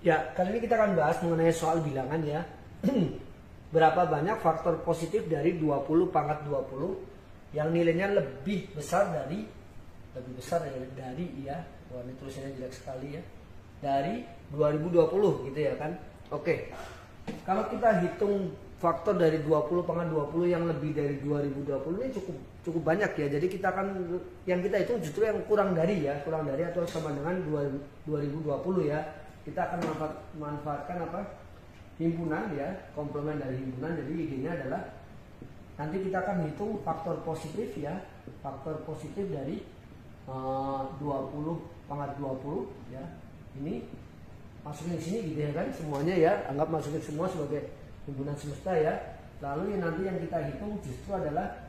Ya, kali ini kita akan bahas mengenai soal bilangan ya. Berapa banyak faktor positif dari 20 pangkat 20 yang nilainya lebih besar dari wah ini tulisannya jelek sekali ya, dari 2020 gitu ya kan. Oke, kalau kita hitung faktor dari 20 pangkat 20 yang lebih dari 2020 ini cukup banyak ya. Jadi kita akan yang kita hitung justru yang kurang dari atau sama dengan 2020 ya. Kita akan manfaatkan himpunan ya, komplement dari himpunan. Jadi idenya adalah nanti kita akan hitung faktor positif ya, faktor positif dari 20 pangkat 20 ya. Ini masukin di sini gitu ya kan, semuanya ya, anggap masukin semua sebagai himpunan semesta ya. Lalu nanti yang kita hitung justru adalah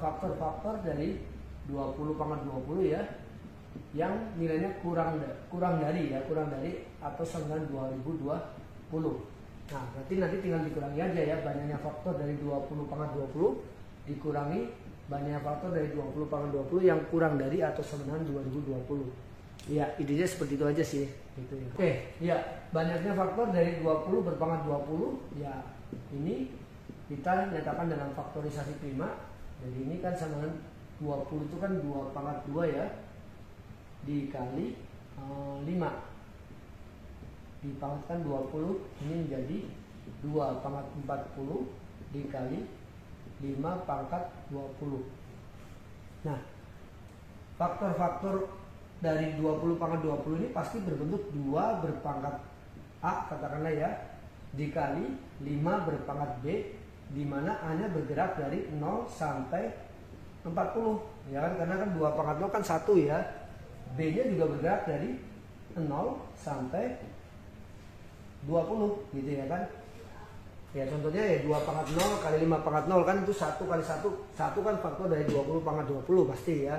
faktor-faktor dari 20 pangkat 20 ya, yang nilainya kurang dari atau sama dengan 2020. Nah, nanti tinggal dikurangi aja ya, banyaknya faktor dari 20 pangkat 20 dikurangi banyaknya faktor dari 20 pangkat 20 yang kurang dari atau sama dengan 2020. Ya, idenya seperti itu aja sih gitu ya. Oke, ya, banyaknya faktor dari 20 berpangkat 20 ya, ini kita nyatakan dalam faktorisasi prima. Jadi ini kan sama dengan 20 itu kan 2 pangkat 2 ya, dikali 5 dipangkatkan 20, ini menjadi 2 pangkat 40 dikali 5 pangkat 20. Nah, faktor-faktor dari 20 pangkat 20 ini pasti berbentuk 2 berpangkat A katakanlah ya, dikali 5 berpangkat B, di mana A-nya bergerak dari 0 sampai 40 ya kan, karena kan 2 pangkat 0 kan 1 ya. B-nya juga bergerak dari 0 sampai 20 gitu ya kan. Ya contohnya ya 2 pangkat 0 kali 5 pangkat 0 kan itu 1 kali 1 kan faktor dari 20 pangkat 20 pasti ya.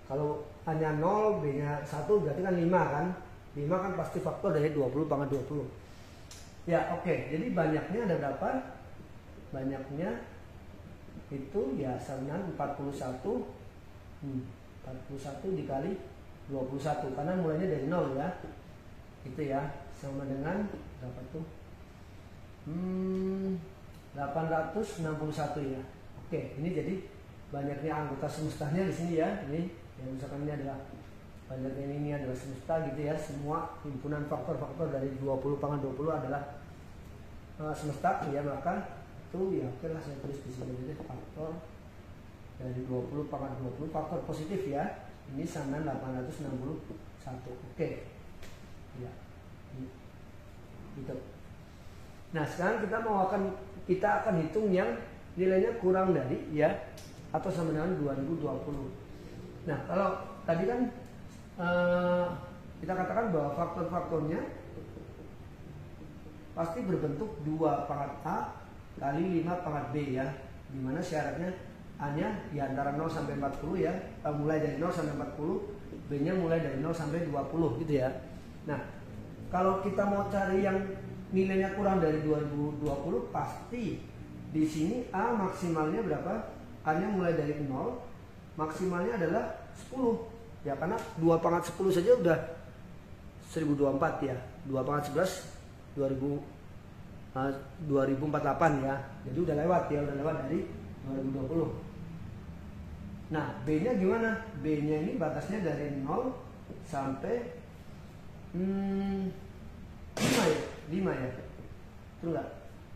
Kalau hanya 0, B-nya 1 berarti kan 5 kan. 5 kan pasti faktor dari 20 pangkat 20. Ya oke, jadi banyaknya ada berapa? Banyaknya itu ya sama 41 dikali 21 karena mulainya dari 0 ya. Itu ya, sama dengan berapa tuh? 861 ya. Oke, ini jadi banyaknya anggota semestanya di sini ya. Ini yang misalkan ini adalah banyaknya ini adalah semesta gitu ya. Semua himpunan faktor-faktor dari 20 pangkat 20 adalah semesta ya, maka itu ya oke lah saya tulis di sini aja faktor dari 20 pangkat 20 faktor positif ya. Ini sama 861. Oke. Ya. Gitu. Nah, sekarang kita akan hitung yang nilainya kurang dari ya atau sama dengan 2020. Nah, kalau tadi kan kita katakan bahwa faktor-faktornya pasti berbentuk 2 pangkat A kali 5 pangkat B ya, dimana syaratnya A-nya di antara 0 sampai 40 ya, mulai dari 0 sampai 40, B-nya mulai dari 0 sampai 20 gitu ya. Nah, kalau kita mau cari yang nilainya kurang dari 2020, pasti di sini A maksimalnya berapa? A-nya mulai dari 0, maksimalnya adalah 10 ya, karena 2 pangkat 10 saja udah 1024 ya, 2 pangkat 11 2048 ya, jadi udah lewat dari 2020. Nah, B-nya gimana? B-nya ini batasnya dari 0 sampai 5 ya. Betul enggak?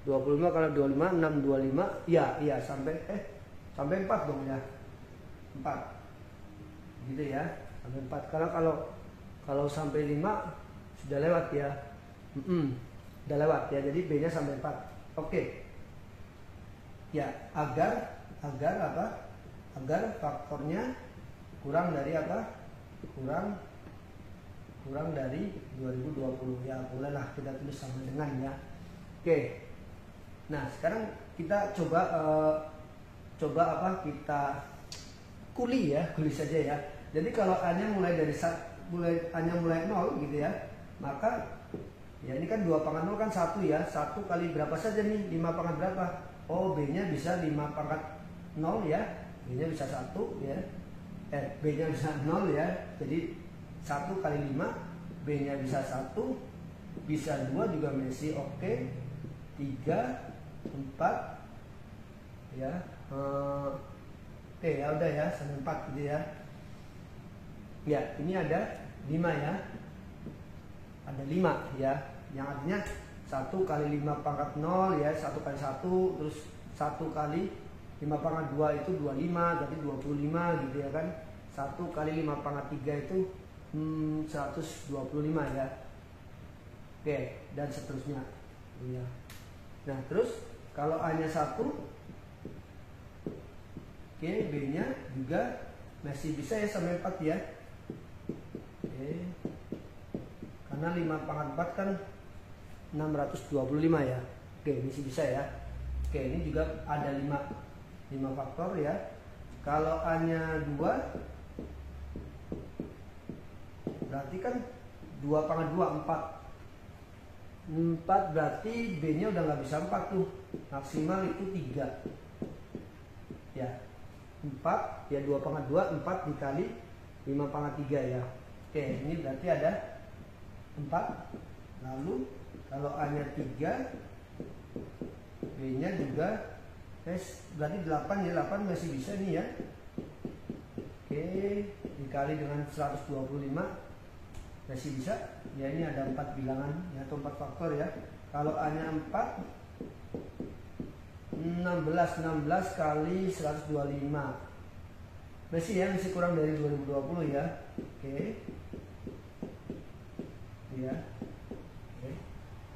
25 kali 25 625 ya, sampai 4 dong ya. 4. Gitu ya. Sampai 4. Karena kalau sampai 5 sudah lewat ya. Udah lewat ya. Jadi B-nya sampai 4. Oke. Ya, agar apa? Agar faktornya kurang dari apa? Kurang dari 2020 ya, bolehlah kita tulis sama dengan ya. Oke. Nah, sekarang kita coba kita kuli saja ya. Jadi kalau A-nya mulai dari mulai 0 gitu ya, maka ya ini kan 2 pangkat 0 kan 1 ya. 1 kali berapa saja nih? 5 pangkat berapa? Oh, B-nya bisa 5 pangkat 0 ya. B-nya bisa 1 ya. B-nya bisa 0 ya. Jadi 1 kali 5, B-nya bisa 1, bisa 2 juga masih oke. 3, 4 ya. Oke ya udah ya, sampai 4 gitu ya. Ya, ini ada 5 ya. Ada 5 ya. Yang artinya 1 kali 5 pangkat 0 ya, 1 kali 1, terus 1 kali 5 pangkat 2 itu 25, berarti 25 gitu ya kan. 1 kali 5 pangkat 3 itu 125 ya. Oke, dan seterusnya ya. Nah terus kalau A-nya 1, oke, B-nya juga masih bisa ya sampai 4 ya. Oke, karena 5 pangkat 4 kan 625 ya. Oke, masih bisa ya. Oke, ini juga ada 5 faktor ya. Kalau A-nya 2, berarti kan 2 pangkat 2, 4. 4 berarti B-nya udah nggak bisa 4 tuh. Maksimal itu 3. Ya. 4 ya 2 pangkat 2, 4 dikali 5 pangkat 3 ya. Oke, ini berarti ada 4. Lalu kalau A-nya 3, B-nya juga berarti 8 ya, 8 masih bisa nih ya. Oke, dikali dengan 125 masih bisa. Ya ini ada 4 bilangan ya, atau 4 faktor ya. Kalau A-nya 4, 16 kali 125 masih ya, masih kurang dari 2020 ya. Oke. Ya. Oke.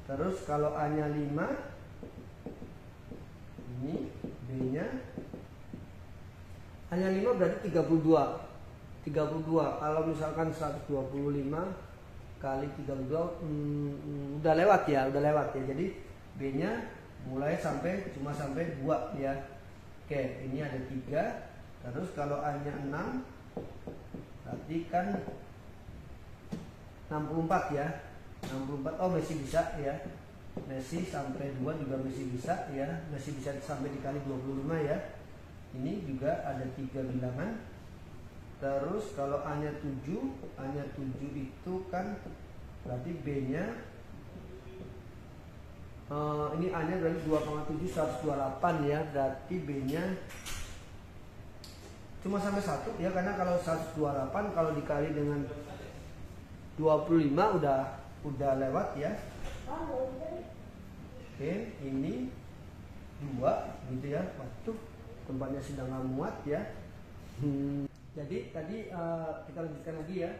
Terus kalau A-nya 5, ini B-nya A-nya 5 berarti 32. Kalau misalkan 125 kali 32 udah lewat ya. Jadi B-nya cuma sampai 2 ya. Oke, ini ada 3. Terus kalau A-nya 6 berarti kan 64 ya. 64, oh masih bisa ya. Masih sampai 2 juga masih bisa ya. Masih bisa sampai dikali 25 ya. Ini juga ada 3 bilangan. Terus kalau A-nya 7 itu kan berarti B-nya ini A-nya berarti 2,7 128 ya. Berarti B-nya cuma sampai 1 ya, karena kalau 128 kalau dikali dengan 25 udah lewat ya. Oke, ini 2 gitu ya. Waduh, tempatnya sedang nggak muat ya. Jadi tadi kita lanjutkan lagi ya.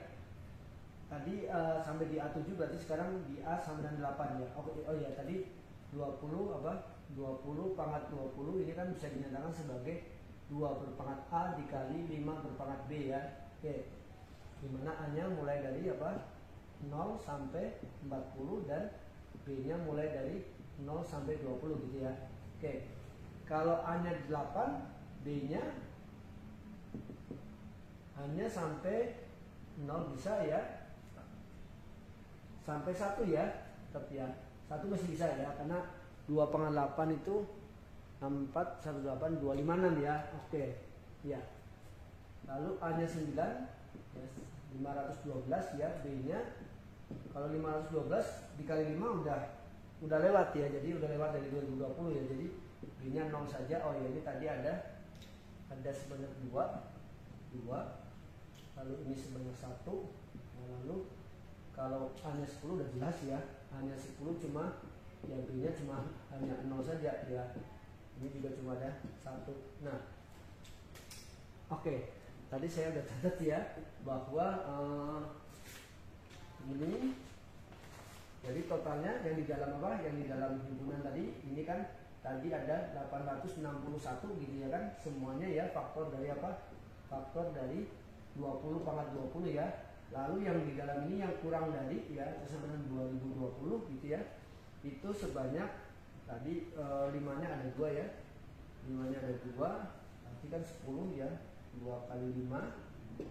Tadi sampai di A7 berarti sekarang di A sampai dengan 8 ya. Oh ya, tadi 20 pangkat 20 ini kan bisa dinyatakan sebagai 2 berpangkat A dikali 5 berpangkat B ya. Oke. Dimana A-nya mulai dari 0 sampai 40 dan B-nya mulai dari 0 sampai 20 gitu ya. Oke. Kalau A-nya 8, B-nya hanya sampai 0 bisa ya. Sampai 1 ya. Tetap ya. 1 masih bisa ya, karena 2 pangkat 8 itu 64, 18, 256 ya. Oke. Ya. Lalu A-nya 9 ya, 512 ya. B-nya kalau 512 dikali 5 udah lewat ya. Jadi udah lewat dari 2020 ya. Jadi B-nya 0 saja. Oh ya, ini tadi ada sebanyak 2. Lalu ini sebanyak 1. Nah, lalu kalau A-nya 10 udah jelas ya. A-nya 10 cuma ya, B-nya cuma hanya 0 saja ya. Ini juga cuma ada 1. Nah, oke. Tadi saya udah catat ya bahwa ini jadi totalnya yang di dalam apa? Yang di dalam himpunan tadi ini kan tadi ada 861 gitu ya kan. Semuanya ya faktor dari apa? Faktor dari 20 pangkat 20 ya. Lalu yang di dalam ini yang kurang dari ya sama dengan 2020 gitu ya. Itu sebanyak tadi 5-nya ada 2 ya. 5-nya ada 2. Berarti kan 10 ya. 2 kali 5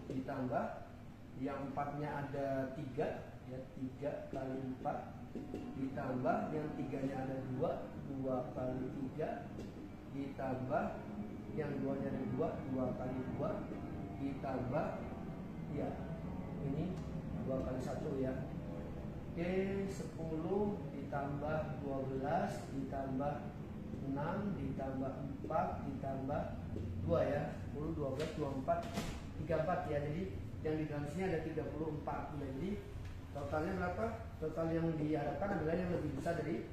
ditambah yang 4-nya ada 3 ya, 3 kali 4 ditambah yang 3-nya ada 2 kali 3 ditambah yang 2-nya ada 2 kali 2 ditambah ya ini 2 kali 1 ya. Oke, 10 ditambah 12 ditambah 6 ditambah 4 ditambah 2 ya. 10, 12, 24, 34 ya. Jadi yang di dalam sini ada 34. Jadi totalnya berapa? Total yang diharapkan adalah yang lebih besar dari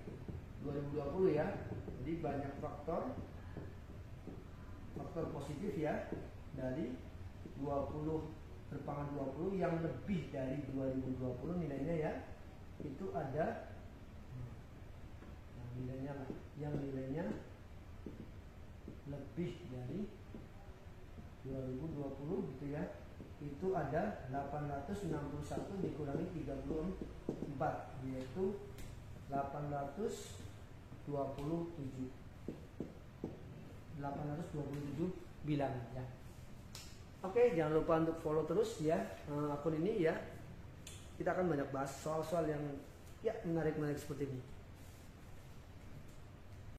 2020 ya. Jadi banyak faktor positif ya dari 20 berpangkat 20 yang lebih dari 2020 nilainya ya. Itu ada yang nilainya lebih dari 2020 gitu ya. Itu ada 861 dikurangi 34 yaitu 827 bilang ya. Oke, jangan lupa untuk follow terus ya akun ini ya. Kita akan banyak bahas soal-soal yang ya menarik-menarik seperti ini.